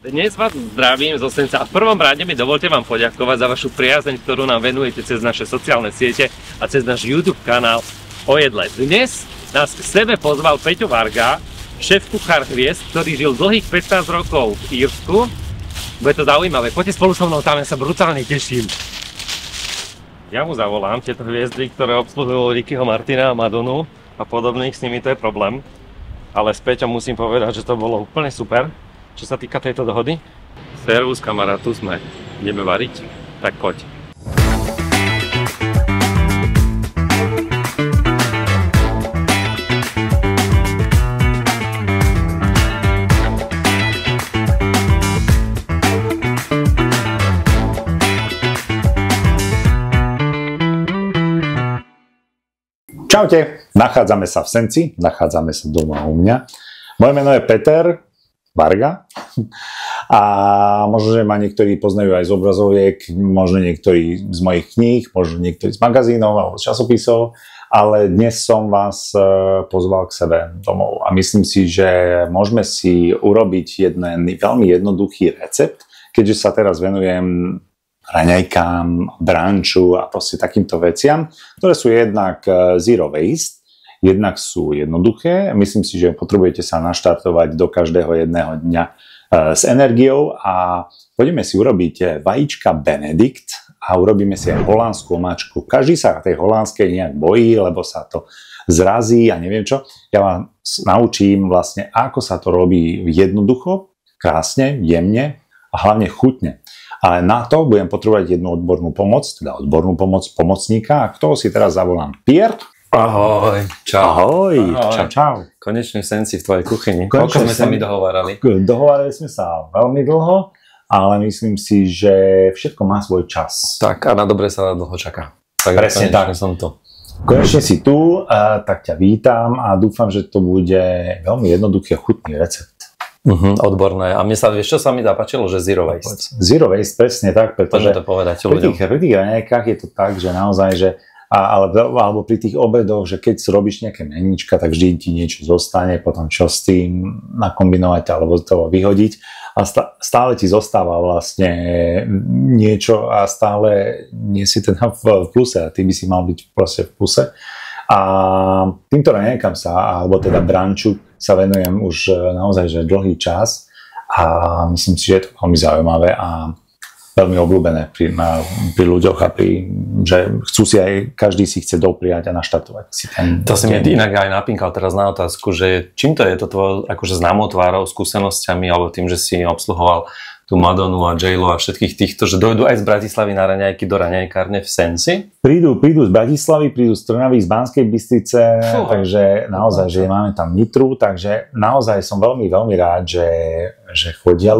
Dnes vás zdravím zo Senca a v prvom rade mi dovolte vám poďakovať za vašu priazeň, ktorú nám venujete cez naše sociálne siete a cez náš YouTube kanál o jedle. Dnes nás k sebe pozval Peťo Varga, šéf-kuchár Hviezd, ktorý žil dlhých 15 rokov v Írsku. Bude to zaujímavé, poďte spolu so mnou tam, ja sa brutálne teším. Ja mu zavolám tieto hviezdy, ktoré obsluhujú Rickyho Martina a Madonu a podobných, s nimi to je problém. Ale s Peťom musím povedať, že to bolo úplne super. Čo sa týka tejto dohody? Servus kamarát, tu sme. Ideme variť? Tak poď. Čaute, nachádzame sa v Senci, nachádzame sa doma u mňa. Moje meno je Peter Varga a možno, že ma niektorí poznajú aj z obrazoviek, možno niektorí z mojich kníh, možno niektorí z magazínov alebo z časopisov, ale dnes som vás pozval k sebe domov a myslím si, že môžeme si urobiť jeden veľmi jednoduchý recept, keďže sa teraz venujem raňajkám, branču a proste takýmto veciam, ktoré sú jednak zero waste, jednak sú jednoduché. Myslím si, že potrebujete sa naštartovať do každého jedného dňa s energiou a poďme si urobiť vajíčka Benedikt a urobíme si aj holandskú omáčku. Každý sa tej holandskej nejak bojí, lebo sa to zrazí a neviem čo. Ja vám naučím vlastne, ako sa to robí jednoducho, krásne, jemne a hlavne chutne. Ale na to budem potrebovať jednu odbornú pomoc, teda odbornú pomoc pomocníka, a toho si teraz zavolám. Pierre. Ahoj, čau. Ahoj, čau, čau. Konečne v Senci v tvojej kuchyni. Koľko sme sa mi dohovárali? Dohovárali sme sa veľmi dlho, ale myslím si, že všetko má svoj čas. Tak a na dobre sa dlho čaká. Tak presne tak. Som tu. Konečne si tu, tak ťa vítam a dúfam, že to bude veľmi jednoduchý a chutný recept. Odborné. A mne sa, vieš, čo sa mi zapáčilo, že zero waste. Zero waste, presne tak, pretože to povedať ľuďom. Pri tých raňajkách je to tak, že naozaj, že alebo pri tých obedoch, že keď robíš nejaké meníčka, tak vždy ti niečo zostane, potom čo s tým nakombinovať alebo to vyhodiť a stále ti zostáva vlastne niečo a stále nie si teda v pluse a ty by si mal byť proste v pluse. A týmto raňajkám sa, alebo teda branču sa venujem už naozaj že dlhý čas a myslím si, že je to veľmi zaujímavé a veľmi obľúbené pri ľuďoch a že chcú si aj, každý si chce dopriať a naštartovať si ten... To si mi inak aj napínkal teraz na otázku, že čím to je to tvoje akože známou tvárou, skúsenosťami alebo tým, že si obsluhoval tú Madonu a J-Lo a všetkých týchto, že dojdú aj z Bratislavy na raňajky do raňajkárne v Senci? Prídu z Bratislavy, prídu z Trnavy, z Banskej Bystrice, takže naozaj, že máme tam Nitru, takže naozaj som veľmi, veľmi rád, že chodia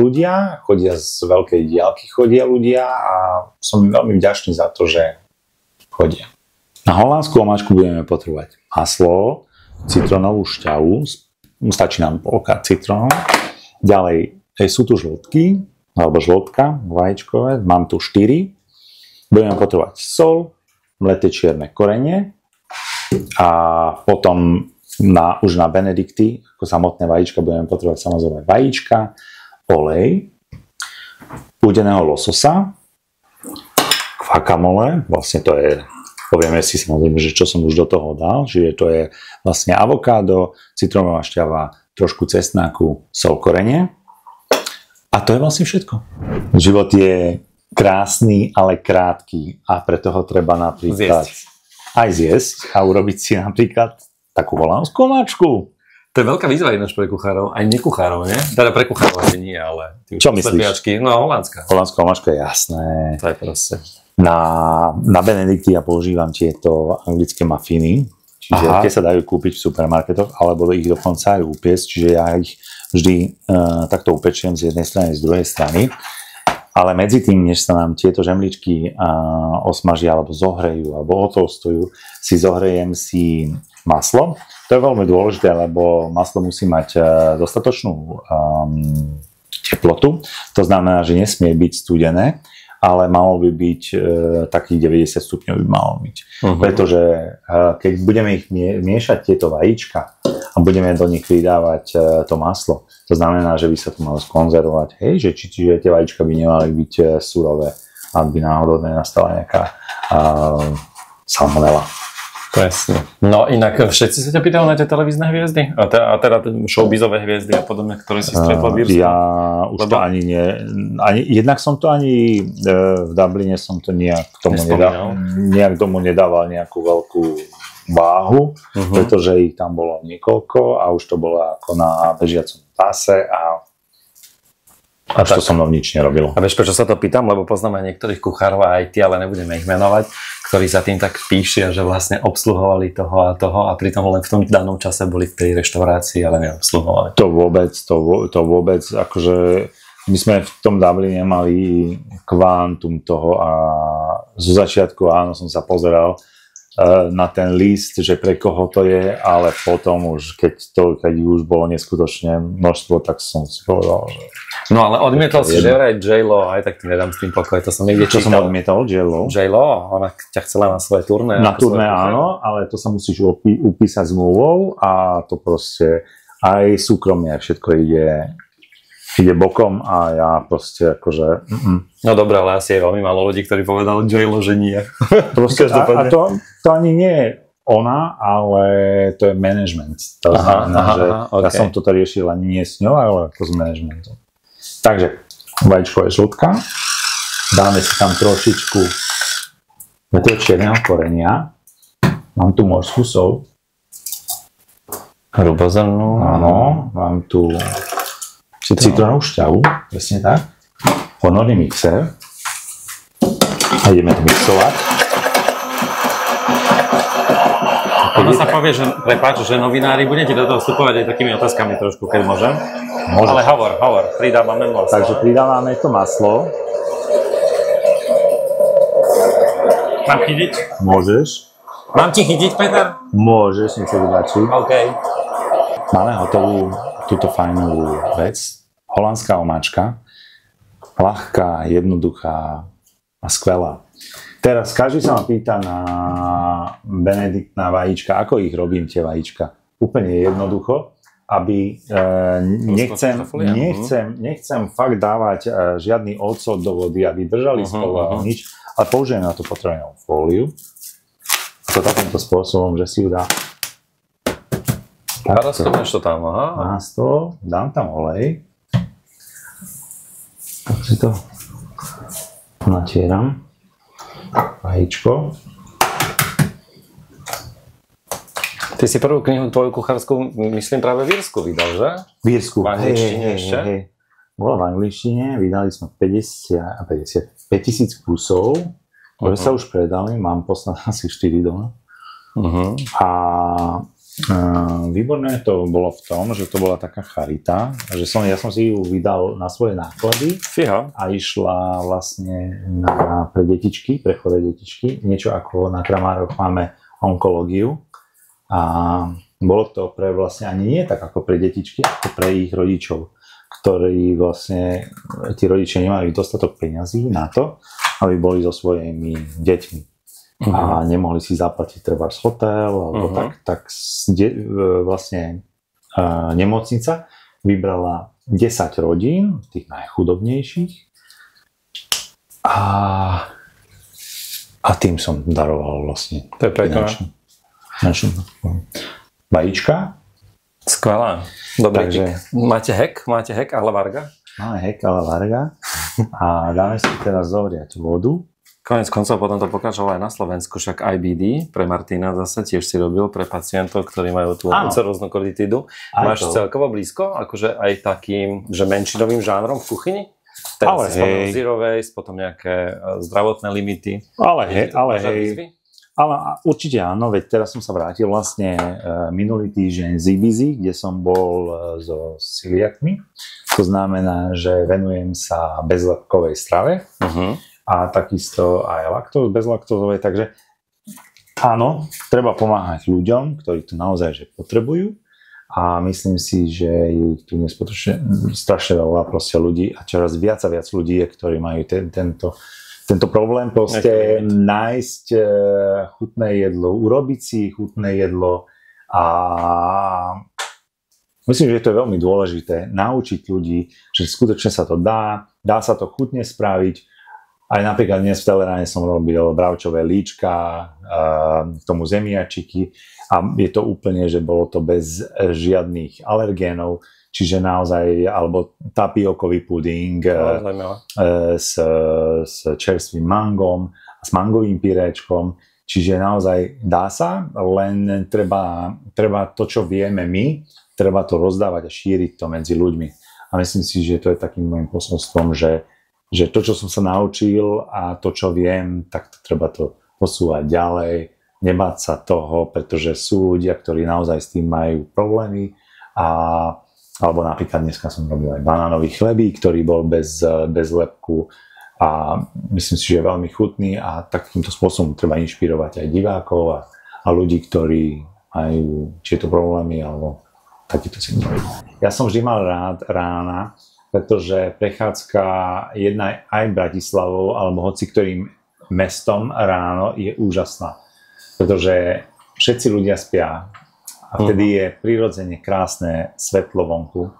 z veľkej diaľky chodia ľudia a som veľmi vďačný za to, že chodia. Na holandskú omáčku budeme potrebovať maslo, citrónovú šťavu, stačí nám polka citrónu, ďalej sú tu žltky, alebo žltka, vajíčkové, mám tu 4. Budeme potrebovať sol, mleté čierne korene a potom už na Benedikty, ako samotné vajíčka, budeme potrebovať samozrejme vajíčka, olej, udeného lososa, guacamole, vlastne to je, povieme si samozrejme, že čo som už do toho dal, čiže to je vlastne avokádo, citrónová šťava, trošku cestnáku, sol, korene. A to je vlastne všetko. Život je krásny, ale krátky a preto ho treba napríklad aj zjesť a urobiť si napríklad takú holandskú omáčku. To je veľká výzva ináč pre kuchárov, aj nekuchárov, nie? Teda pre kuchárov asi nie, ale... Čo myslíš? No, holandská. Holandská omáčka je jasné. To je proste. Na Benedikty ja používam tieto anglické mafiny, čiže tie sa dajú kúpiť v supermarketoch, alebo ich dokonca aj upiecť, čiže ja ich vždy takto upečiem z jednej strany, z druhej strany. Ale medzi tým, než sa nám tieto žemličky osmažia, alebo zohrejú, alebo otostujú, si zohrejem si maslo. To je veľmi dôležité, lebo maslo musí mať dostatočnú teplotu. To znamená, že nesmie byť studené, ale malo by byť takých 90 stupňov by malo byť. Pretože keď budeme ich miešať tieto vajíčka a budeme do nich pridávať to maslo. To znamená, že by sa to malo skonzervovať. Hej, že čiže tie vajíčka by nemali byť surové, aby náhodou nenastala nejaká salmonela. Presne. No inak všetci sa ťa pýtajú na tie televízne hviezdy? A teda showbizové hviezdy a podobne, ktoré si stretol v Írsku? Ja už to ani nie. Jednak som to ani v Dubline som to nejak tomu nedával nejakú veľkú váhu, pretože ich tam bolo niekoľko a už to bolo ako na bežiacom páse a to so mnou nič nerobilo. A vieš, prečo sa to pýtam? Lebo poznáme niektorých kuchárov aj ty, ale nebudeme ich menovať, ktorí za tým tak píšia, že vlastne obsluhovali toho a pritom len v tom danom čase boli v tej reštaurácii, ale neobsluhovali. To vôbec, akože my sme v tom Dubline mali kvantum toho a zo začiatku áno, som sa pozeral na ten list, že pre koho to je, ale potom už, keď už bolo neskutočne množstvo, tak som si povedal, že... No ale odmietol si, že aj J-Lo, aj tak ti nedám s tým pokoj, to som niekde čítal. Čo som odmietol, J-Lo? J-Lo, ona ťa chcela na svoje turné. Na turné áno, ale to sa musíš upísať zmluvou a to proste aj súkromie, všetko ide bokom a ja proste akože... No dobré, ale asi je veľmi málo ľudí, ktorí povedali J-Lo, že nie. Proste, a to ani nie je ona, ale to je management. To znamená, že okay. Ja som toto riešil ani nie s ňou, ale ako s managementom. Takže vajíčkové žltka, dáme si tam trošičku čierneho korenia, mám tu morskú sol, hrubozrnú, áno, mám tu citrónovú šťavu, presne tak, ponorný mixer a ideme to mixovať. Ono sa povie, že, prepáč, že novinári budete do toho vstupovať aj takými otázkami trošku, keď môžem. Môžeš. Ale hovor, pridávame maslo. Takže pridávame to maslo. Mám chytiť? Môžeš. Mám ti chytiť, Peter? Môžeš, nech sa vybačí. OK. Máme hotovú túto fajnú vec. Holandská omáčka. Ľahká, jednoduchá a skvelá. Teraz každý sa ma pýta na benediktná vajíčka, ako ich robím tie vajíčka. Úplne jednoducho, aby nechcem fakt dávať žiadny ocot do vody, aby držali spolu nič, ale použijem na to potrebnú fóliu. To takýmto spôsobom, že si ju dá. A rozchodneš to tam, aha. Dám tam olej. Tak si to natieram. Vajíčko. Ty si prvú knihu tvoju kuchárskú, myslím, práve v Írsku vydal, že? V Írsku. V angličtine ešte? Bola v angličtine, vydali sme 5000 kusov, ktoré sa už predali, mám posledné asi 4 doma. A výborné to bolo v tom, že to bola taká charita, že ja som si ju vydal na svoje náklady. Fíha. A išla vlastne pre detičky, pre choré detičky, niečo ako na Kramároch máme onkológiu a bolo to pre vlastne ani nie tak ako pre detičky, ako pre ich rodičov, ktorí vlastne, tí rodičia nemali dostatok peňazí na to, aby boli so svojimi deťmi. A nemohli si zaplatiť trebárs hotel, alebo tak vlastne nemocnica vybrala 10 rodín, tých najchudobnejších a tým som daroval vlastne. To je pekné. Vajíčka. Skvelá. Dobre. Máte hek a la varga? Máme hek a la varga a dáme si teraz zohriať vodu. Konec koncov potom to pokračovalo aj na Slovensku, však IBD pre Martina zase tiež si robil pre pacientov, ktorí majú tú ulceróznu kolitídu. Máš celkovo blízko, akože aj takým, že menšinovým žánrom v kuchyni? Teraz si spomenul zero waste, potom nejaké zdravotné limity. Ale určite áno, veď teraz som sa vrátil vlastne minulý týždeň z Ibizy, kde som bol so celiakmi. To znamená, že venujem sa bezlepkovej strave. A takisto aj bezlaktózovej, takže áno, treba pomáhať ľuďom, ktorí to naozaj že potrebujú a myslím si, že je tu nespotočne strašne veľa proste ľudí a čoraz viac a viac ľudí je, ktorí majú tento problém proste nájsť chutné jedlo, urobiť si chutné jedlo a myslím, že to je veľmi dôležité naučiť ľudí, že skutočne sa to dá sa to chutne spraviť. Aj napríklad dnes v Teleráne som robil bravčové líčka, k tomu zemiačiky a je to úplne, že bolo to bez žiadnych alergénov, čiže naozaj, alebo tapiokový puding s čerstvým mangom, s mangovým pyréčkom, čiže naozaj dá sa, len treba to, čo vieme my, treba to rozdávať a šíriť to medzi ľuďmi. A myslím si, že to je takým môjim posolstvom, že to, čo som sa naučil a to, čo viem, tak to treba to posúvať ďalej, nebáť sa toho, pretože sú ľudia, ktorí naozaj s tým majú problémy alebo napríklad dneska som robil aj banánový chlebík, ktorý bol bez lepku a myslím si, že je veľmi chutný a takýmto spôsobom treba inšpirovať aj divákov a ľudí, ktorí majú či to problémy alebo takýto syndrom. Ja som vždy mal rád rána, pretože prechádzka jedna aj Bratislavou alebo hoci ktorým mestom ráno je úžasná, pretože všetci ľudia spia a vtedy je prirodzene krásne svetlo vonku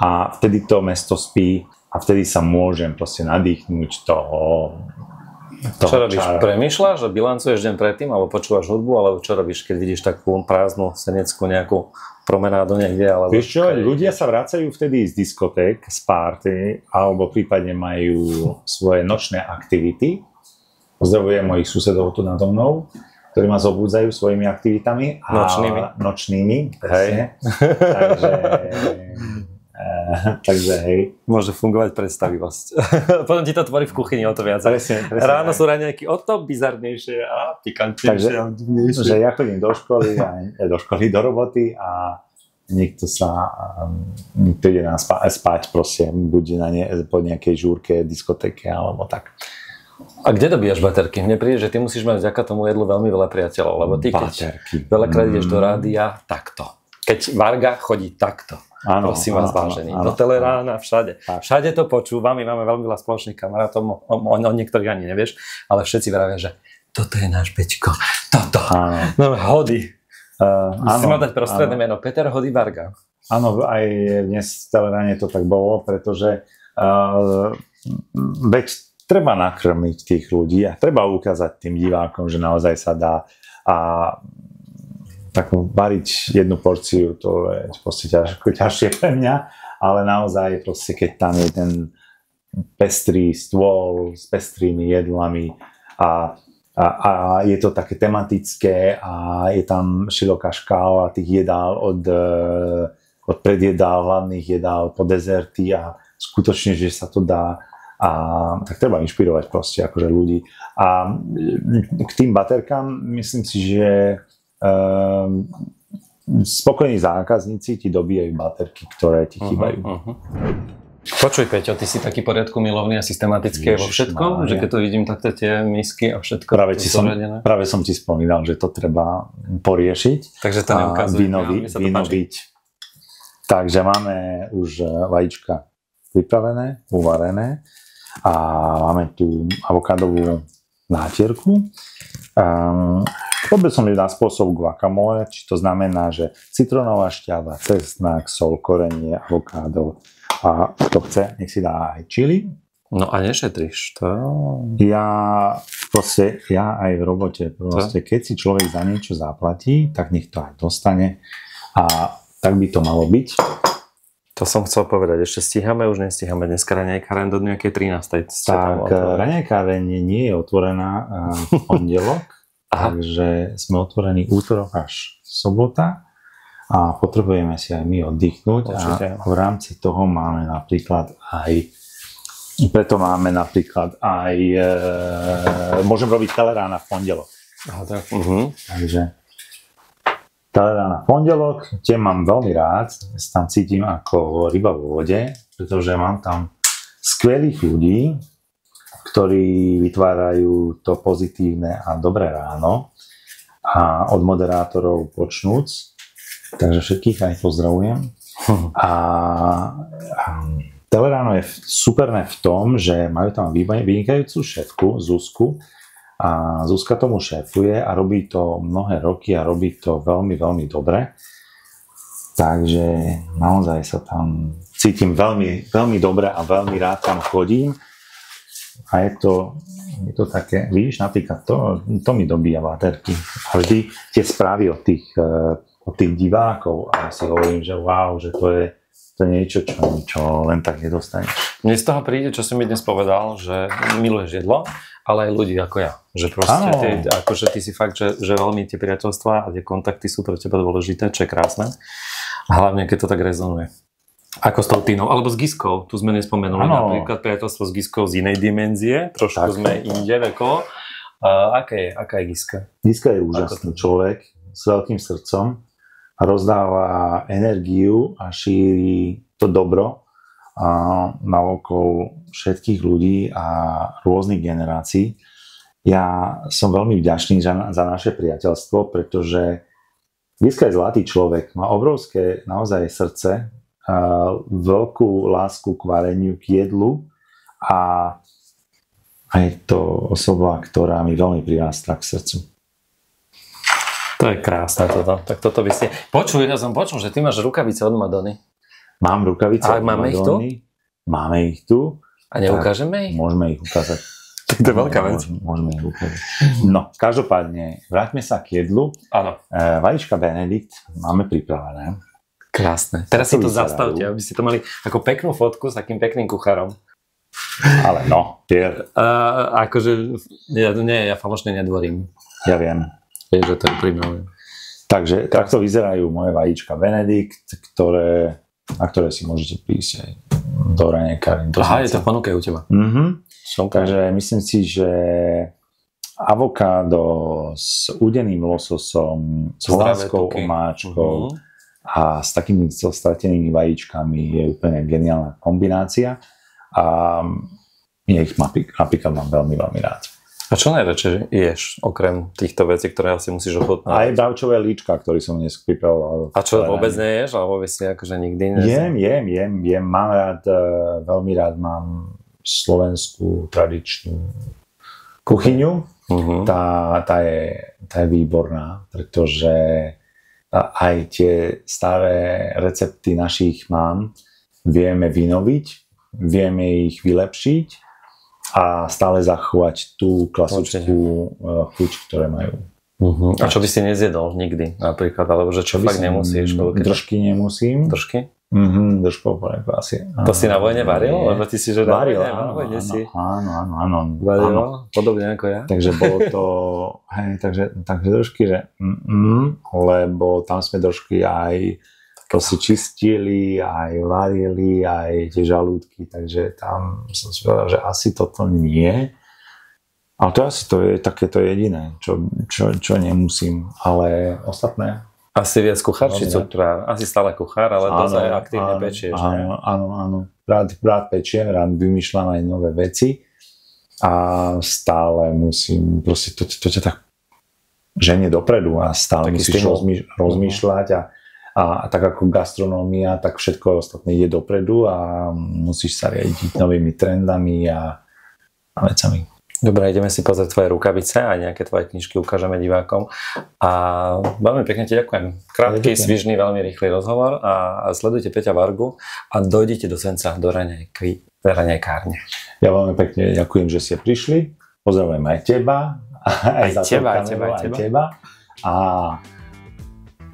a vtedy to mesto spí a vtedy sa môžem proste nadýchnúť toho čo robíš? Čára. Premýšľaš a bilancuješ deň predtým alebo počúvaš hudbu, alebo čo robíš, keď vidíš takú prázdnu seneckú nejakú promenádu niekde? Alebo vieš čo, ľudia sa vracajú vtedy z diskoték, z party alebo prípadne majú svoje nočné aktivity. Pozdravujem mojich susedov tu nado mnou, ktorí ma zobúdzajú svojimi aktivitami. Nočnými, presne. Takže hej. Môže fungovať predstavivosť. Potom ti to tvorí v kuchyni o to viac. Presne, ráno sú raňajky o to bizarnejšie a pikantnejšie a divnejšie. Takže ja chodím do školy, do roboty a niekto ide spať proste, buď po nejakej žúrke, diskotéke alebo tak. A kde dobíjaš baterky? Mne príde, že ty musíš mať vďaka tomu jedlu veľmi veľa priateľov, lebo ty keď veľakrát ideš do rádia, takto. Keď Varga chodí takto. Áno, prosím vás, vážení. Do Telerána, všade. Všade to počúvam, my máme veľmi veľa spoločných kamarátov, o niektorých ani nevieš, ale všetci vravia, že toto je náš Peťko, toto. No, Hody. Si mal dať prostredné meno, Peter Hody Varga. Áno, aj dnes v Teleráne to tak bolo, pretože veď treba nakrmiť tých ľudí a treba ukázať tým divákom, že naozaj sa dá a tak variť jednu porciu, to je proste ťažšie pre mňa, ale naozaj proste, keď tam je ten pestrý stôl s pestrými jedlami a je to také tematické a je tam široká škála tých jedál od predjedál, hladných jedál po dezerty a skutočne, že sa to dá a tak treba inšpirovať proste akože ľudí. A k tým baterkám myslím si, že spokojní zákazníci ti dobíjajú baterky, ktoré ti chýbajú. Počuj, Peťo, ty si taký poriadku milovný a systematický vo všetkom, že keď to vidím takto tie misky a všetko. Práve som ti spomínal, že to treba poriešiť. Takže to neukazujem. Vynoviť. Takže máme už vajíčka pripravené, uvarené a máme tu avokádovú nátierku. Robil som ju na spôsob guacamole, či to znamená, že citrónová šťava, cesnak, sol, korenie, avokádo a kto chce, nech si dá aj čili. No a nešetríš to? Ja aj v robote, keď si človek za niečo zaplatí, tak nech to aj dostane a tak by to malo byť. To som chcel povedať, ešte stíhame, už nestíhame dneska raňajkáreň do nejakej 13. Tak, raňajkáreň nie je otvorená v pondelok, takže sme otvorení útorok až sobota a potrebujeme si aj my oddychnúť. Určite. A v rámci toho máme napríklad aj môžem robiť Telerána v pondelok. Takže Telerána v pondelok, tie mám veľmi rád, tam cítim ako ryba vo vode, pretože mám tam skvelých ľudí, ktorí vytvárajú to pozitívne a dobré ráno a od moderátorov počnúc, takže všetkých aj pozdravujem. A Teleráno je superné v tom, že majú tam vynikajúcu šéfku Zuzku a Zuzka tomu šéfuje a robí to mnohé roky a robí to veľmi, veľmi dobre. Takže naozaj sa tam cítim veľmi, veľmi dobre a veľmi rád tam chodím. A je to také, vidíš, napríklad to mi dobíja baterky. A vždy tie správy od tých divákov a si hovorím, že wow, že to je niečo, čo len tak nedostaneš. Mne z toho príde, čo si mi dnes povedal, že miluješ jedlo, ale aj ľudí ako ja. Že proste ty si fakt, že veľmi tie priateľstvá a tie kontakty sú pre teba dôležité, čo je krásne. A hlavne, keď to tak rezonuje. Ako s tou Tínou, alebo s Giskou. Tu sme nespomenuli napríklad priateľstvo s Giskou z inej dimenzie. Trošku sme inde vekovo. Aká je Giska? Giska je úžasný človek s veľkým srdcom. Rozdáva energiu a šíri to dobro naokolo všetkých ľudí a rôznych generácií. Ja som veľmi vďačný za naše priateľstvo, pretože Giska je zlatý človek, má obrovské naozaj srdce, veľkú lásku k vareniu, k jedlu a je to osoba, ktorá mi veľmi prirastla k srdcu. To je krásne toto. Tak toto by ste... Ja som počul, že ty máš rukavice od Madony. Mám rukavice od Madony. Ich tu? Máme ich tu. A neukážeme ich? Môžeme ich ukázať. Tak to je veľká vec. Môžeme ich ukázať. No, každopádne, vráťme sa k jedlu. Áno. Vajíčka Benedikt máme pripravené. Krásne. Teraz si to zastavte, aby ste to mali ako peknú fotku s takým pekným kuchárom. Ale no, ja falošne nedvorím. Ja viem. Vieš, že to je príjmavé. Takže takto vyzerajú moje vajíčka Benedikt, na ktoré si môžete prísť aj do raňajkárne. Aha, je to v ponuke u teba. Takže myslím si, že avokádo s udeným lososom, s holandskou omáčkou a s takými stratenými vajíčkami je úplne geniálna kombinácia. A ja ich napríklad mám veľmi, veľmi rád. A čo najradšej ješ, okrem týchto vecí, ktoré asi musíš ochutnať? Aj bravčové líčka, ktorý som dnes pripravoval. A čo, vôbec neješ? Alebo vôbec si akože nikdy Jem. Mám rád, veľmi rád mám slovenskú tradičnú kuchyňu. Tá je výborná, pretože aj tie staré recepty našich mám vieme vynoviť, vieme ich vylepšiť a stále zachovať tú klasickú chuť, ktoré majú. A čo by si nezjedol nikdy napríklad, alebo že čo fakt nemusíš? Držky nemusím. Držky? Držkov asi. To si na vojne varil? Lebo ty si, že varil, na vojne si. Áno. Varil, podobne ako ja. Takže bolo to, takže držky, že lebo tam sme držky aj to si čistili, aj varili, aj tie žalúdky, takže tam som si povedal, že asi toto nie. Ale to asi to je takéto jediné, čo nemusím, ale ostatné. Asi viac kuchár, či cukrár? Asi stále kuchár, ale dosť aj aktívne pečieš. Áno. Rád pečiem, rád vymýšľam aj nové veci a stále musím, proste to ťa tak ženie dopredu a stále musíš rozmýšľať a tak ako gastronómia, tak všetko ostatné ide dopredu a musíš sa riadiť novými trendami a vecami. Dobre, ideme si pozrieť tvoje rukavice a nejaké tvoje knižky ukážeme divákom. A veľmi pekne ti ďakujem. Krátky, svižný, veľmi rýchly rozhovor a sledujte Peťa Vargu a dojdite do Senca, do raňajkárne. Ja veľmi pekne ďakujem, že ste prišli. Pozdravujem aj teba. Aj teba. A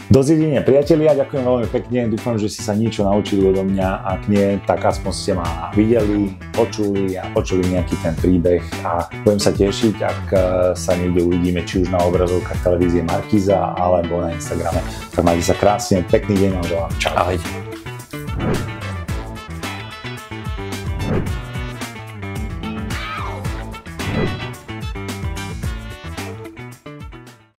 do zjedenia, priatelia, ďakujem veľmi pekne, dúfam, že ste sa niečo naučili odo mňa, ak nie, tak aspoň ste ma videli, počuli nejaký ten príbeh a budem sa tešiť, ak sa niekde uvidíme, či už na obrazovkách televízie Markíza alebo na Instagrame. Tak majte sa krásne, pekný deň vám želám. Čau. Ahojte.